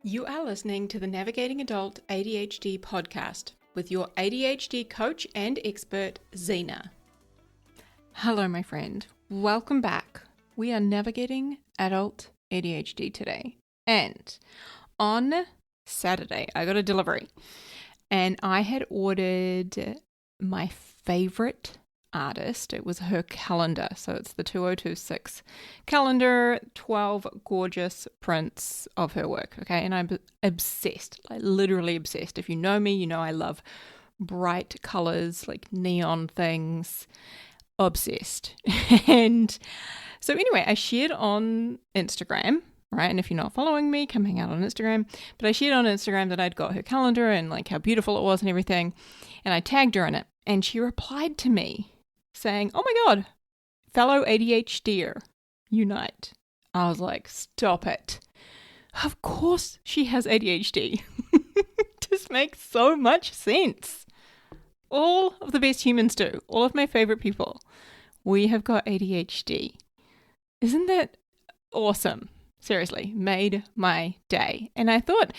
You are listening to the Navigating Adult ADHD podcast with your ADHD coach and expert, Zena. Hello, my friend. Welcome back. We are navigating adult ADHD today. And on Saturday, I got a delivery and I had ordered my favorite artist. It was her calendar. So it's the 2026 calendar, 12 gorgeous prints of her work. Okay. And I'm obsessed, like literally obsessed. If you know me, you know I love bright colors, like neon things. Obsessed. And so anyway, I shared on Instagram, right? And if you're not following me, come hang out on Instagram. But I shared on Instagram that I'd got her calendar and like how beautiful it was and everything. And I tagged her in it. And she replied to me saying, "Oh my God, fellow ADHDer, unite." I was like, stop it. Of course she has ADHD. This makes so much sense. All of the best humans do. All of my favorite people. We have got ADHD. Isn't that awesome? Seriously, made my day. And I thought,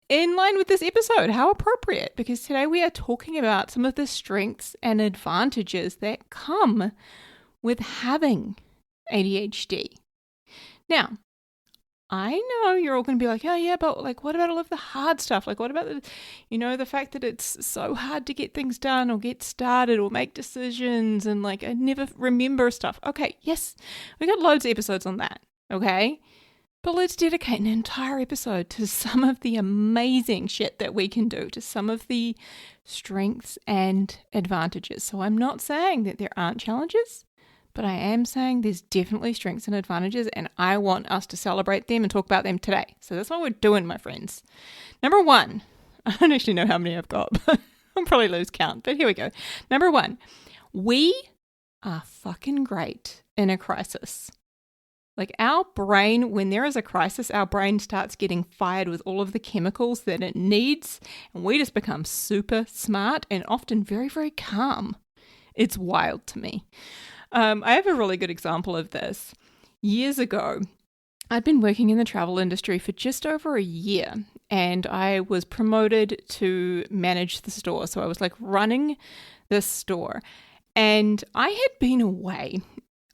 in line with this episode, how appropriate, because today we are talking about some of the strengths and advantages that come with having ADHD. Now, I know you're all going to be like, oh yeah, but like, what about all of the hard stuff? Like, what about the fact that it's so hard to get things done or get started or make decisions and like, I never remember stuff. Okay, yes, we got loads of episodes on that, okay? But let's dedicate an entire episode to some of the amazing shit that we can do, to some of the strengths and advantages. So I'm not saying that there aren't challenges, but I am saying there's definitely strengths and advantages, and I want us to celebrate them and talk about them today. So that's what we're doing, my friends. Number one, I don't actually know how many I've got, but I'll probably lose count, but here we go. Number one, we are fucking great in a crisis. Like our brain, when there is a crisis, our brain starts getting fired with all of the chemicals that it needs, and we just become super smart and often very, very calm. It's wild to me. I have a really good example of this. Years ago, I'd been working in the travel industry for just over a year, and I was promoted to manage the store. So I was like running this store, and I had been away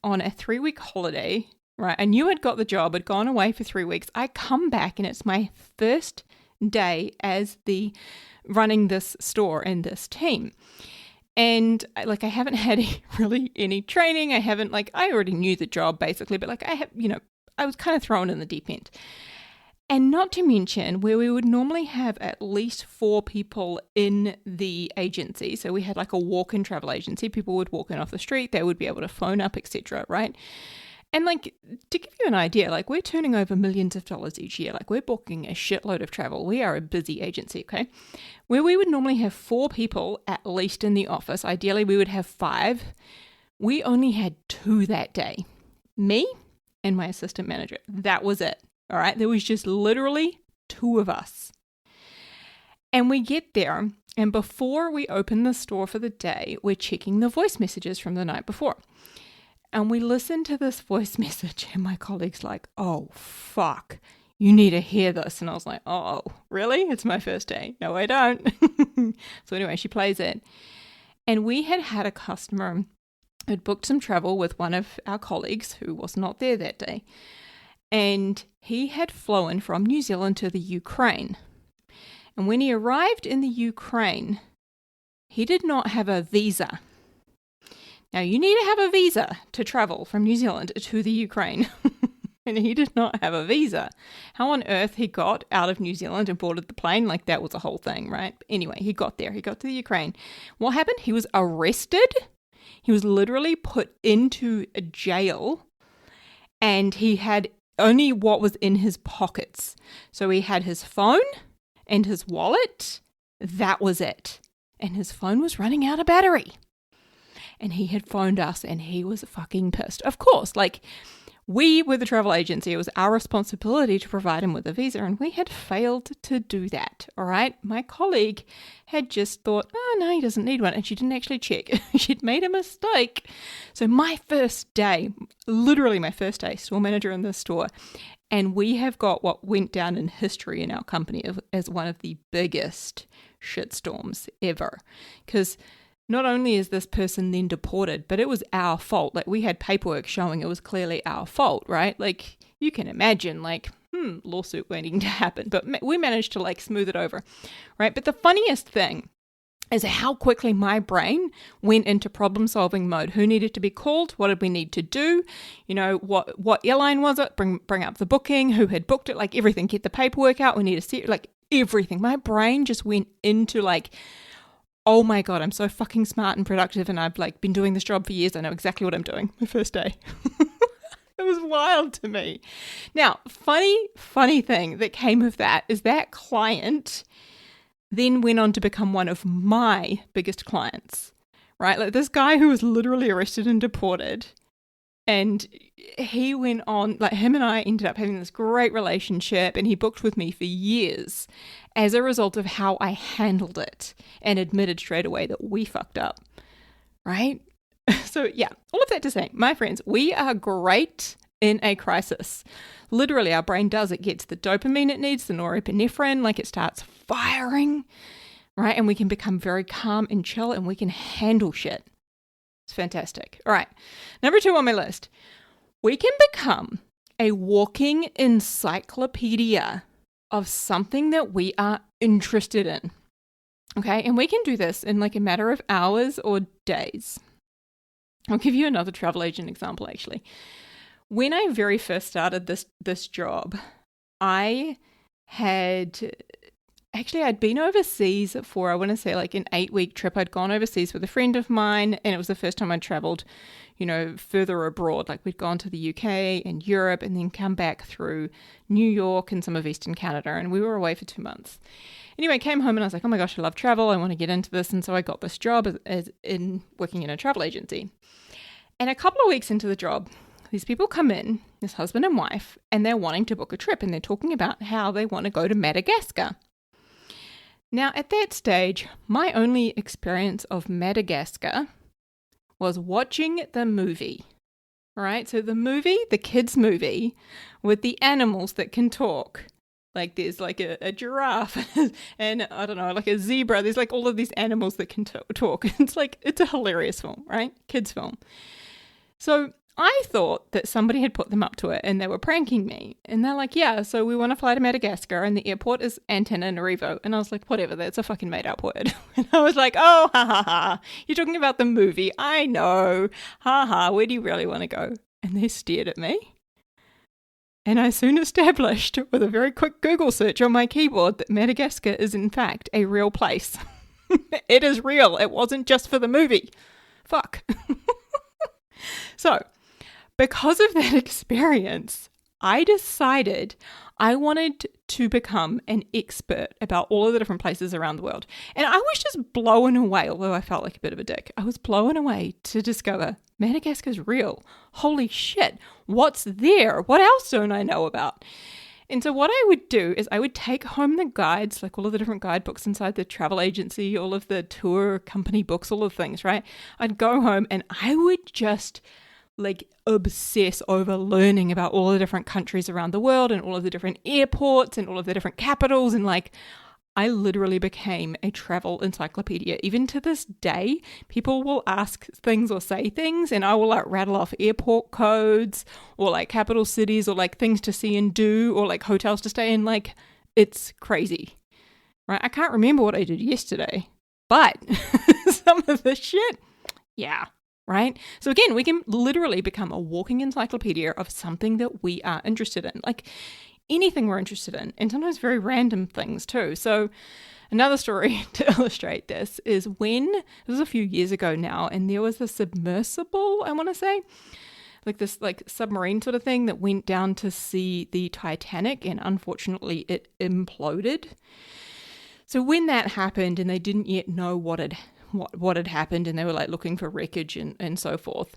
on a 3-week holiday. Right, I knew I'd got the job. I'd gone away for 3 weeks. I come back and it's my first day as the running this store and this team. And like I haven't had really any training. I already knew the job basically, but like I was kind of thrown in the deep end. And not to mention where we would normally have at least 4 people in the agency. So we had like a walk-in travel agency. People would walk in off the street. They would be able to phone up, etc. Right? And like, to give you an idea, like we're turning over millions of dollars each year. Like we're booking a shitload of travel. We are a busy agency, okay? Where we would normally have 4 people at least in the office. Ideally, we would have 5. We only had 2 that day. Me and my assistant manager. That was it, all right? There was just literally 2 of us. And we get there, and before we open the store for the day, we're checking the voice messages from the night before. And we listened to this voice message and my colleague's like, "Oh, fuck, you need to hear this." And I was like, "Oh, really? It's my first day." "No, I don't." So anyway, she plays it. And we had a customer who had booked some travel with one of our colleagues who was not there that day. And he had flown from New Zealand to the Ukraine. And when he arrived in the Ukraine, he did not have a visa. Now, you need to have a visa to travel from New Zealand to the Ukraine. And he did not have a visa. How on earth he got out of New Zealand and boarded the plane? Like, that was a whole thing, right? Anyway, he got there. He got to the Ukraine. What happened? He was arrested. He was literally put into a jail. And he had only what was in his pockets. So he had his phone and his wallet. That was it. And his phone was running out of battery. And he had phoned us and he was fucking pissed. Of course, like We were the travel agency. It was our responsibility to provide him with a visa, and we had failed to do that. All right. My colleague had just thought, oh, no, he doesn't need one. And she didn't actually check. She'd made a mistake. So my first day, literally my first day, store manager in this store, and we have got what went down in history in our company as one of the biggest shitstorms ever. Because not only is this person then deported, but it was our fault. Like, we had paperwork showing it was clearly our fault, right? Like, you can imagine, like, lawsuit waiting to happen. But we managed to, like, smooth it over, right? But the funniest thing is how quickly my brain went into problem-solving mode. Who needed to be called? What did we need to do? You know, what airline was it? Bring up the booking. Who had booked it? Like, everything. Get the paperwork out. We need to see, like, everything. My brain just went into, like, oh my God, I'm so fucking smart and productive, and I've like been doing this job for years. I know exactly what I'm doing. My first day. It was wild to me. Now, funny thing that came of that is that client then went on to become one of my biggest clients, right? Like, this guy who was literally arrested and deported, and he went on, like, him and I ended up having this great relationship, and he booked with me for years as a result of how I handled it and admitted straight away that we fucked up, right? So yeah, all of that to say, my friends, we are great in a crisis. Literally, our brain does. It gets the dopamine it needs, the norepinephrine, like it starts firing, right? And we can become very calm and chill, and we can handle shit. It's fantastic. All right. Number 2 on my list. We can become a walking encyclopedia of something that we are interested in. Okay. And we can do this in like a matter of hours or days. I'll give you another travel agent example, actually. When I very first started this job, I'd been overseas for, I want to say, like an 8-week trip. I'd gone overseas with a friend of mine, and it was the first time I'd traveled, you know, further abroad. Like, we'd gone to the UK and Europe and then come back through New York and some of Eastern Canada, and we were away for 2 months. Anyway, I came home and I was like, oh my gosh, I love travel. I want to get into this. And so I got this job as in working in a travel agency. And a couple of weeks into the job, these people come in, this husband and wife, and they're wanting to book a trip, and they're talking about how they want to go to Madagascar. Now, at that stage, my only experience of Madagascar was watching the movie, right? So the kids' movie with the animals that can talk. Like, there's like a giraffe and I don't know, like a zebra. There's like all of these animals that can talk. It's a hilarious film, right? Kids' film. So I thought that somebody had put them up to it and they were pranking me. And they're like, yeah, so we want to fly to Madagascar and the airport is Antananarivo. And I was like, whatever, that's a fucking made up word. And I was like, oh, ha, ha, ha. You're talking about the movie. I know. Ha, ha. Where do you really want to go? And they stared at me. And I soon established with a very quick Google search on my keyboard that Madagascar is in fact a real place. It is real. It wasn't just for the movie. Fuck. So, because of that experience, I decided I wanted to become an expert about all of the different places around the world. And I was just blown away, although I felt like a bit of a dick. I was blown away to discover Madagascar's real. Holy shit. What's there? What else don't I know about? And so what I would do is I would take home the guides, like all of the different guidebooks inside the travel agency, all of the tour company books, all of the things, right? I'd go home and I would just like obsess over learning about all the different countries around the world and all of the different airports and all of the different capitals. And like, I literally became a travel encyclopedia. Even to this day, people will ask things or say things and I will like rattle off airport codes or like capital cities or like things to see and do or like hotels to stay in. Like, it's crazy, right? I can't remember what I did yesterday, but some of the shit, yeah. Right? So again, we can literally become a walking encyclopedia of something that we are interested in, like anything we're interested in, and sometimes very random things too. So another story to illustrate this is this was a few years ago now, and there was a submersible, I want to say, like this like submarine sort of thing that went down to see the Titanic, and unfortunately it imploded. So when that happened and they didn't yet know what had happened and they were like looking for wreckage and so forth,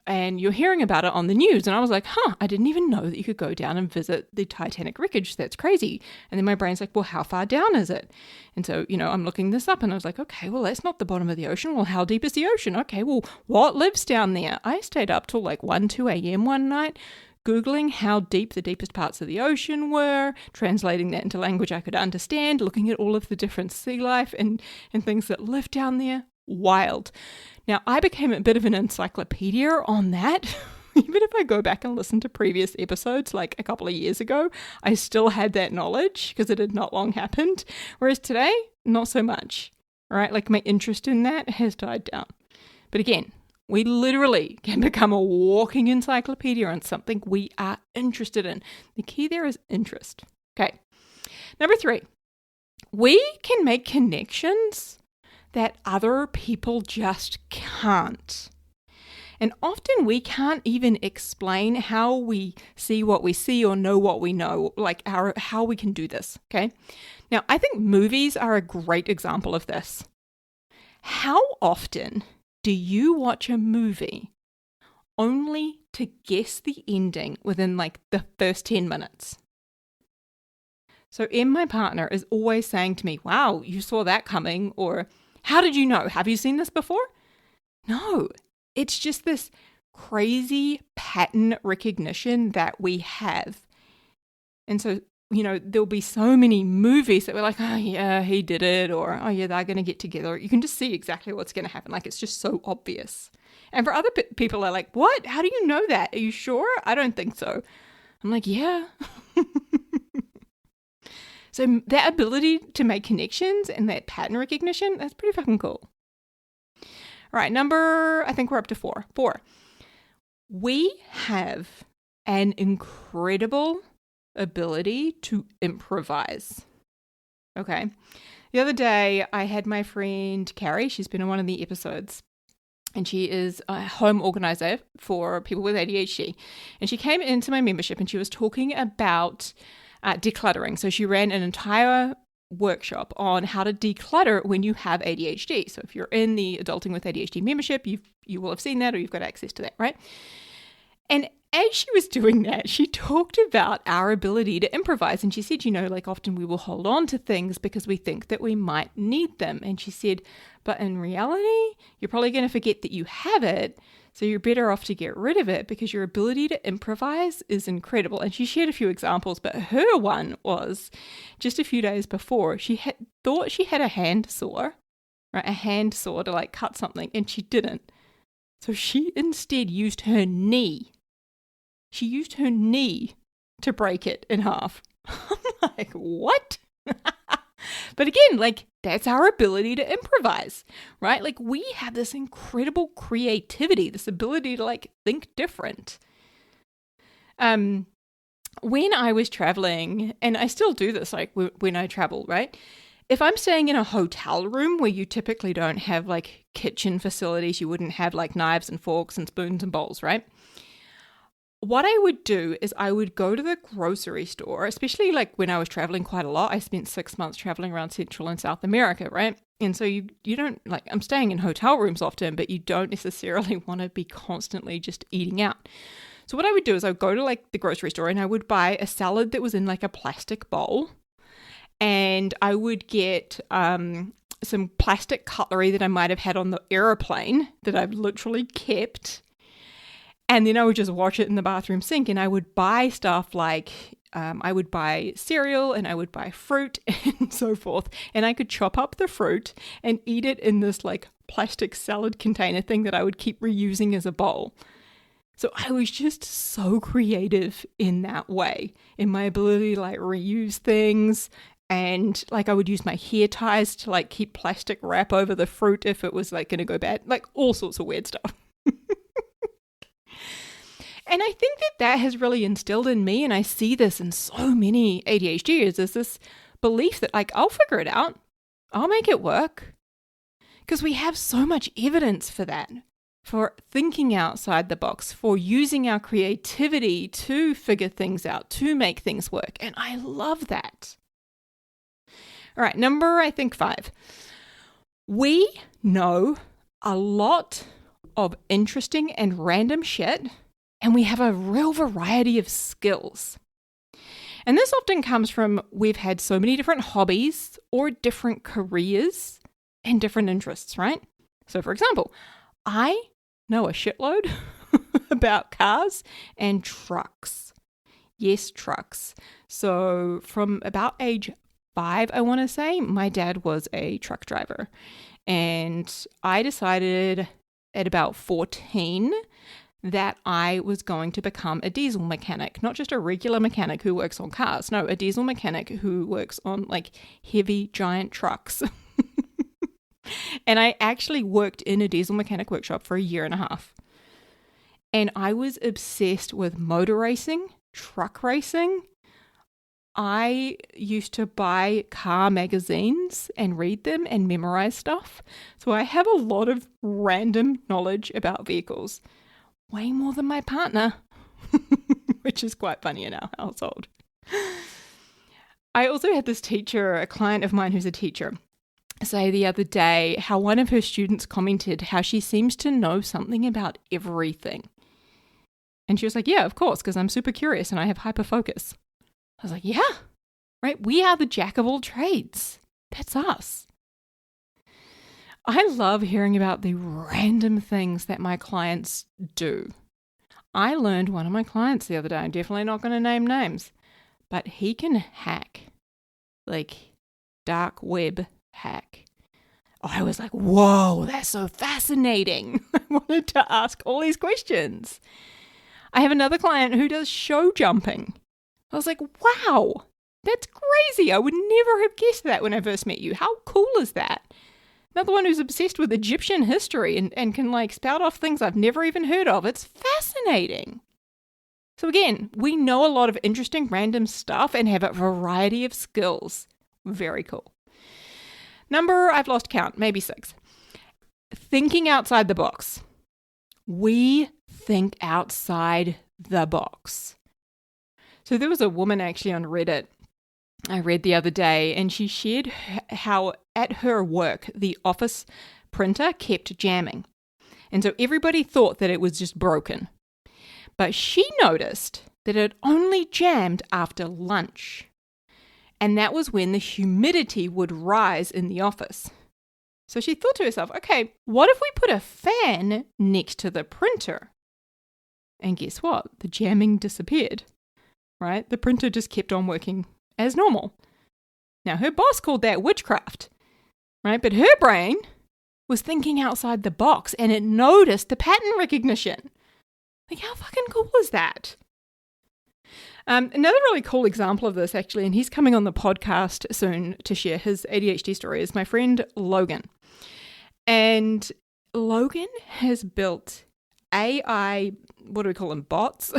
and you're hearing about it on the news. And I was like, I didn't even know that you could go down and visit the Titanic wreckage. That's crazy. And then my brain's like, well, how far down is it? And so, I'm looking this up and I was like, okay, well, that's not the bottom of the ocean. Well, how deep is the ocean? Okay, well, what lives down there? I stayed up till like 1, 2 a.m. one night, Googling how deep the deepest parts of the ocean were, translating that into language I could understand, looking at all of the different sea life and things that live down there. Wild. Now, I became a bit of an encyclopedia on that. Even if I go back and listen to previous episodes, like a couple of years ago, I still had that knowledge because it had not long happened. Whereas today, not so much, right? Like my interest in that has died down. But again, we literally can become a walking encyclopedia on something we are interested in. The key there is interest. Okay. Number 3, we can make connections that other people just can't. And often we can't even explain how we see what we see or know what we know, like how we can do this, okay? Now, I think movies are a great example of this. How often do you watch a movie only to guess the ending within like the first 10 minutes? So Em, my partner, is always saying to me, wow, you saw that coming, or how did you know? Have you seen this before? No, it's just this crazy pattern recognition that we have. And so, there'll be so many movies that we're like, oh yeah, he did it, or oh yeah, they're going to get together. You can just see exactly what's going to happen. Like, it's just so obvious. And for other people are like, what? How do you know that? Are you sure? I don't think so. I'm like, yeah. So that ability to make connections and that pattern recognition, that's pretty fucking cool. All right, I think we're up to 4. 4. We have an incredible ability to improvise. Okay. The other day, I had my friend Carrie. She's been on one of the episodes. And she is a home organizer for people with ADHD. And she came into my membership and she was talking about decluttering. So she ran an entire workshop on how to declutter when you have ADHD. So if you're in the Adulting with ADHD membership, you will have seen that, or you've got access to that, right? And as she was doing that, she talked about our ability to improvise. And she said, like often we will hold on to things because we think that we might need them. And she said, but in reality, you're probably going to forget that you have it. So you're better off to get rid of it because your ability to improvise is incredible. And she shared a few examples, but her one was just a few days before, she thought she had a hand saw, right? A hand saw to like cut something, and she didn't. So she instead used her knee. She used her knee to break it in half. I'm like, what? But again, like, that's our ability to improvise, right? Like, we have this incredible creativity, this ability to like think different. When I was traveling, and I still do this, like when I travel, right? If I'm staying in a hotel room where you typically don't have like kitchen facilities, you wouldn't have like knives and forks and spoons and bowls, right? What I would do is I would go to the grocery store, especially like when I was traveling quite a lot. I spent 6 months traveling around Central and South America, right? And so you don't, like, I'm staying in hotel rooms often, but you don't necessarily want to be constantly just eating out. So what I would do is I would go to like the grocery store and I would buy a salad that was in like a plastic bowl, and I would get some plastic cutlery that I might have had on the airplane that I've literally kept. And then I would just wash it in the bathroom sink, and I would buy stuff like I would buy cereal and I would buy fruit and so forth. And I could chop up the fruit and eat it in this like plastic salad container thing that I would keep reusing as a bowl. So I was just so creative in that way, in my ability to like reuse things. And like I would use my hair ties to like keep plastic wrap over the fruit if it was like going to go bad, like all sorts of weird stuff. And I think that has really instilled in me, and I see this in so many ADHDers, is this belief that like, I'll figure it out. I'll make it work. Because we have so much evidence for that, for thinking outside the box, for using our creativity to figure things out, to make things work. And I love that. All right, number, I think 5. We know a lot of interesting and random shit, and we have a real variety of skills. And this often comes from we've had so many different hobbies or different careers and different interests, right? So for example, I know a shitload about cars and trucks. Yes, trucks. So from about age 5, I want to say, my dad was a truck driver. And I decided at about 14 that I was going to become a diesel mechanic, not just a regular mechanic who works on cars. No, a diesel mechanic who works on like heavy giant trucks. And I actually worked in a diesel mechanic workshop for 1.5 years. And I was obsessed with motor racing, truck racing. I used to buy car magazines and read them and memorize stuff. So I have a lot of random knowledge about vehicles. Way more than my partner, which is quite funny in our household. I also had this teacher, a client of mine who's a teacher, say the other day how one of her students commented how she seems to know something about everything. And she was like, yeah, of course, because I'm super curious and I have hyperfocus. I was like, yeah, right? We are the jack of all trades. That's us. I love hearing about the random things that my clients do. I learned one of my clients the other day. I'm definitely not going to name names, but he can hack, like dark web hack. I was like, whoa, that's so fascinating. I wanted to ask all these questions. I have another client who does show jumping. I was like, wow, that's crazy. I would never have guessed that when I first met you. How cool is that? Another one who's obsessed with Egyptian history and can like spout off things I've never even heard of. It's fascinating. So again, we know a lot of interesting random stuff and have a variety of skills. Very cool. Number, I've lost count, maybe 6. Thinking outside the box. We think outside the box. So there was a woman actually on Reddit I read the other day, and she shared how at her work, the office printer kept jamming. And so everybody thought that it was just broken. But she noticed that it only jammed after lunch. And that was when the humidity would rise in the office. So she thought to herself, okay, what if we put a fan next to the printer? And guess what? The jamming disappeared, right? The printer just kept on working as normal. Now, her boss called that witchcraft, right? But her brain was thinking outside the box and it noticed the pattern recognition. Like, how fucking cool is that? Another really cool example of this, actually, and he's coming on the podcast soon to share his ADHD story, is my friend Logan. And Logan has built AI, what do we call them, bots?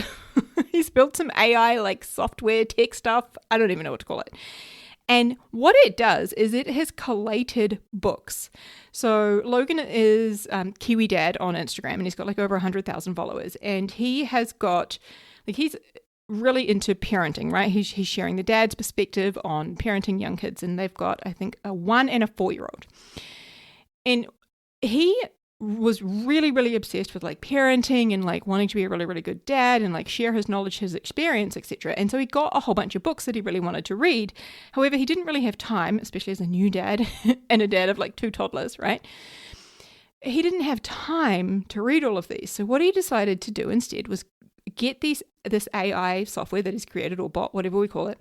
He's built some AI like software, tech stuff. I don't even know what to call it. And what it does is it has collated books. So Logan is Kiwi Dad on Instagram, and he's got like over 100,000 followers. And he has got, like, he's really into parenting, right? He's sharing the dad's perspective on parenting young kids, and they've got, I think, a 1 and a 4-year-old. And he was really, really obsessed with like parenting and like wanting to be a really, really good dad and like share his knowledge, his experience, etc. And so he got a whole bunch of books that he really wanted to read. However, he didn't really have time, especially as a new dad and a dad of like 2 toddlers, right? He didn't have time to read all of these. So what he decided to do instead was get this AI software that he's created, or bot, whatever we call it,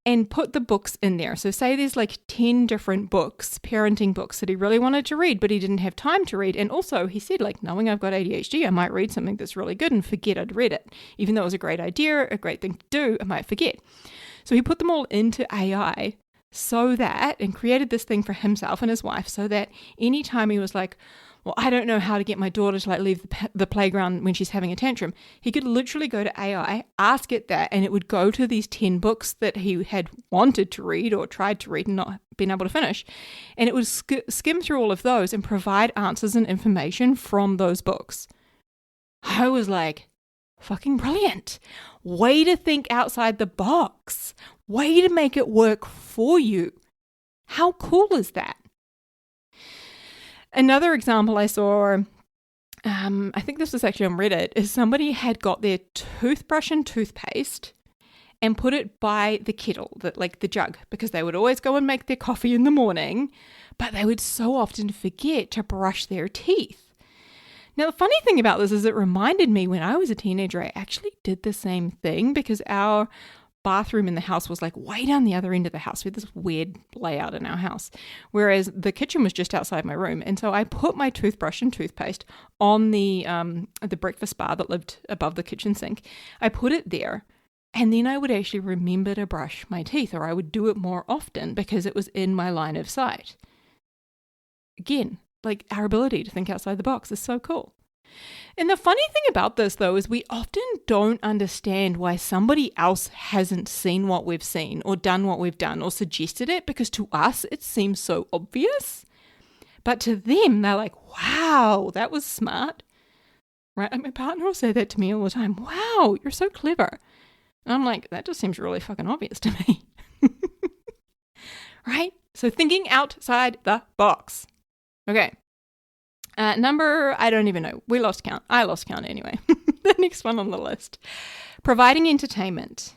and put the books in there. So say there's like 10 different books, parenting books that he really wanted to read, but he didn't have time to read. And also he said, like, knowing I've got ADHD, I might read something that's really good and forget I'd read it. Even though it was a great idea, a great thing to do, I might forget. So he put them all into AI so that, and created this thing for himself and his wife, so that anytime he was like, well, I don't know how to get my daughter to like leave the playground when she's having a tantrum, he could literally go to AI, ask it that, and it would go to these 10 books that he had wanted to read or tried to read and not been able to finish. And it would skim through all of those and provide answers and information from those books. I was like, fucking brilliant. Way to think outside the box. Way to make it work for you. How cool is that? Another example I saw I think this was actually on Reddit, is somebody had got their toothbrush and toothpaste and put it by the kettle, the jug, because they would always go and make their coffee in the morning, but they would so often forget to brush their teeth. Now, the funny thing about this is it reminded me when I was a teenager, I actually did the same thing because our bathroom in the house was like way down the other end of the house. We had this weird layout in our house, whereas the kitchen was just outside my room. And so I put my toothbrush and toothpaste on the breakfast bar that lived above the kitchen sink. I put it there, and then I would actually remember to brush my teeth, or I would do it more often because it was in my line of sight. Again, like our ability to think outside the box is so cool. And the funny thing about this, though, is we often don't understand why somebody else hasn't seen what we've seen or done what we've done or suggested it, because to us it seems so obvious. But to them, they're like, wow, that was smart. Right? And my partner will say that to me all the time. Wow, you're so clever. And I'm like, that just seems really fucking obvious to me. Right? So thinking outside the box. Okay. Number, I don't even know. We lost count. I lost count anyway. The next one on the list. Providing entertainment.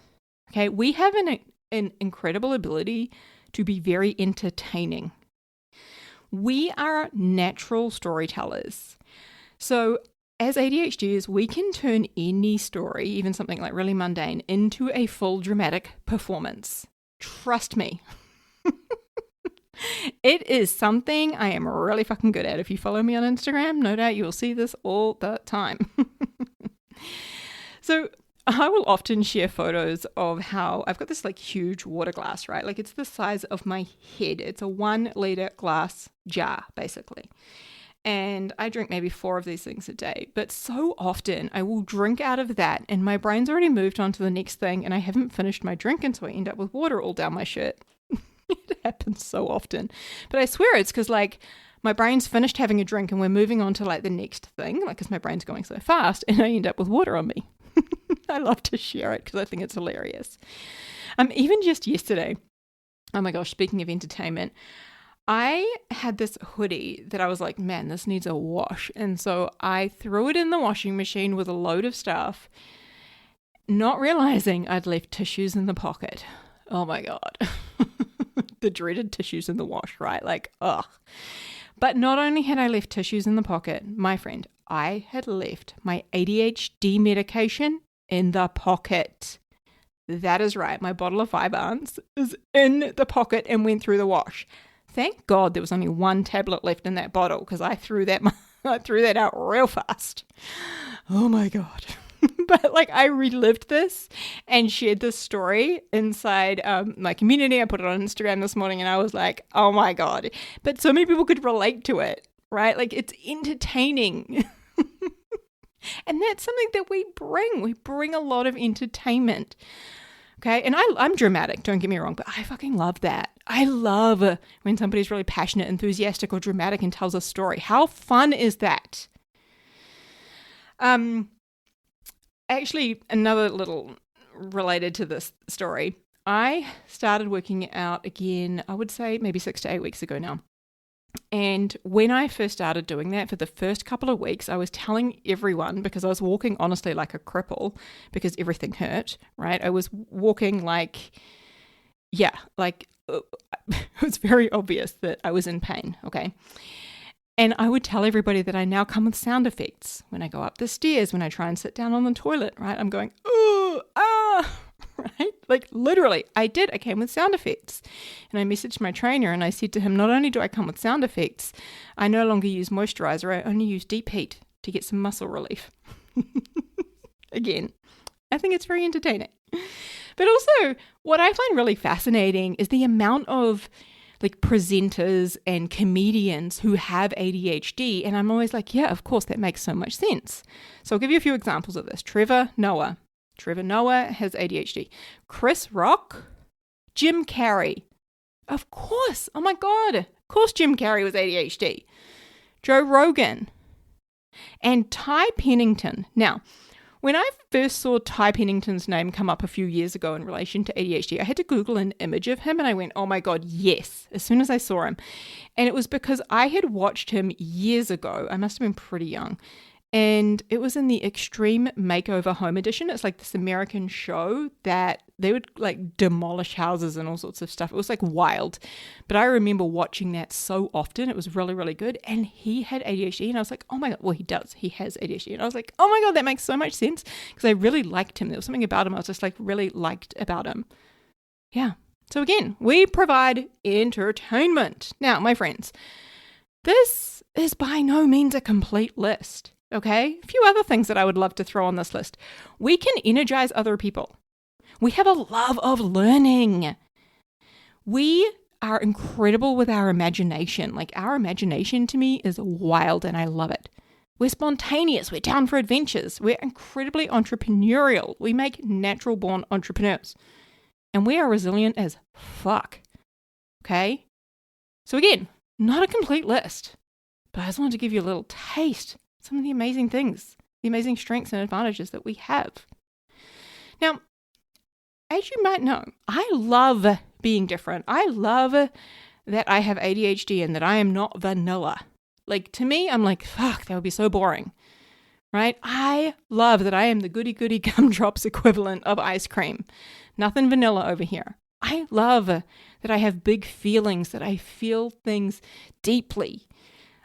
Okay, we have an incredible ability to be very entertaining. We are natural storytellers. So as ADHDers, we can turn any story, even something like really mundane, into a full dramatic performance. Trust me. It is something I am really fucking good at. If you follow me on Instagram, no doubt you will see this all the time. So I will often share photos of how I've got this like huge water glass, right? Like it's the size of my head. It's a 1 liter glass jar, basically. And I drink maybe 4 of these things a day. But so often I will drink out of that and my brain's already moved on to the next thing and I haven't finished my drink, and so I end up with water all down my shirt. It happens so often. But I swear it's because like my brain's finished having a drink and we're moving on to like the next thing, like because my brain's going so fast, and I end up with water on me. I love to share it because I think it's hilarious. Even just yesterday, oh my gosh, speaking of entertainment, I had this hoodie that I was like, man, this needs a wash. And so I threw it in the washing machine with a load of stuff, not realizing I'd left tissues in the pocket. Oh my God. The dreaded tissues in the wash, right? Like, ugh. But not only had I left tissues in the pocket, my friend, I had left my ADHD medication in the pocket. That is right. My bottle of 5 ounce is in the pocket and went through the wash. Thank God there was only 1 tablet left in that bottle, because I threw that out real fast. Oh my God. But like I relived this and shared this story inside my community. I put it on Instagram this morning and I was like, oh my God. But so many people could relate to it, right? Like it's entertaining. And that's something that we bring. We bring a lot of entertainment. Okay. And I'm dramatic, don't get me wrong, but I fucking love that. I love when somebody's really passionate, enthusiastic, or dramatic and tells a story. How fun is that? Actually, another little related to this story, I started working out again, I would say maybe 6 to 8 weeks ago now. And when I first started doing that, for the first couple of weeks, I was telling everyone, because I was walking honestly like a cripple because everything hurt, right? I was walking like, it was very obvious that I was in pain, okay? And I would tell everybody that I now come with sound effects. When I go up the stairs, when I try and sit down on the toilet, right? I'm going, ooh, ah, right? Like literally, I came with sound effects. And I messaged my trainer and I said to him, not only do I come with sound effects, I no longer use moisturizer, I only use deep heat to get some muscle relief. Again, I think it's very entertaining. But also, what I find really fascinating is the amount of like presenters and comedians who have ADHD. And I'm always like, yeah, of course, that makes so much sense. So I'll give you a few examples of this. Trevor Noah has ADHD. Chris Rock, Jim Carrey. Of course. Oh my God. Of course Jim Carrey was ADHD. Joe Rogan and Ty Pennington. Now, when I first saw Ty Pennington's name come up a few years ago in relation to ADHD, I had to Google an image of him and I went, oh my God, yes, as soon as I saw him. And it was because I had watched him years ago, I must have been pretty young, And it was in the Extreme Makeover Home Edition. It's like this American show that they would like demolish houses and all sorts of stuff. It was like wild. But I remember watching that so often. It was really, really good. And he had ADHD. And I was like, oh my God. Well, he does. He has ADHD. And I was like, oh my God, that makes so much sense. Because I really liked him. There was something about him I was just like really liked about him. Yeah. So again, we provide entertainment. Now, my friends, this is by no means a complete list. Okay, a few other things that I would love to throw on this list. We can energize other people. We have a love of learning. We are incredible with our imagination. Like our imagination to me is wild and I love it. We're spontaneous. We're down for adventures. We're incredibly entrepreneurial. We make natural born entrepreneurs. And we are resilient as fuck. Okay? So again, not a complete list, but I just wanted to give you a little taste. Some of the amazing things, the amazing strengths and advantages that we have. Now, as you might know, I love being different. I love that I have ADHD and that I am not vanilla. Like to me, I'm like, fuck, that would be so boring, right? I love that I am the goody goody gumdrops equivalent of ice cream. Nothing vanilla over here. I love that I have big feelings, that I feel things deeply.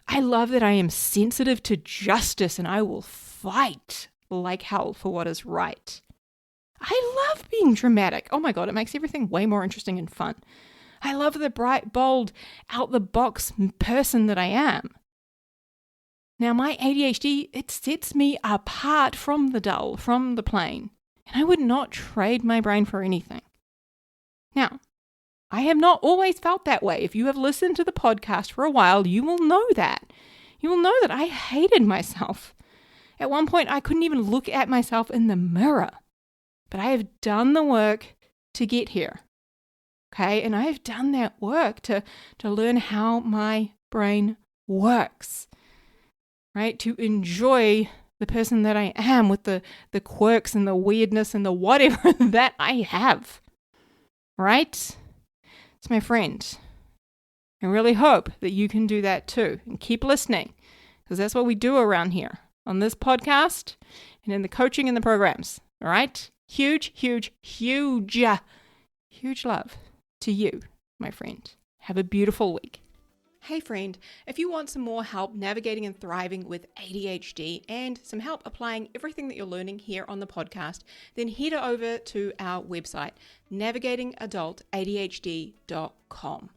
I love that I am sensitive to justice and I will fight like hell for what is right. I love being dramatic. Oh my God, it makes everything way more interesting and fun. I love the bright, bold, out-the-box person that I am. Now, my ADHD, it sets me apart from the dull, from the plain, and I would not trade my brain for anything. Now, I have not always felt that way. If you have listened to the podcast for a while, you will know that. You will know that I hated myself. At one point, I couldn't even look at myself in the mirror. But I have done the work to get here. Okay? And I have done that work to learn how my brain works. Right? To enjoy the person that I am with the quirks and the weirdness and the whatever that I have. Right? So my friend, I really hope that you can do that too. And keep listening, because that's what we do around here on this podcast and in the coaching and the programs. All right? Huge, huge, huge, huge love to you, my friend. Have a beautiful week. Hey friend, if you want some more help navigating and thriving with ADHD and some help applying everything that you're learning here on the podcast, then head over to our website, navigatingadultadhd.com.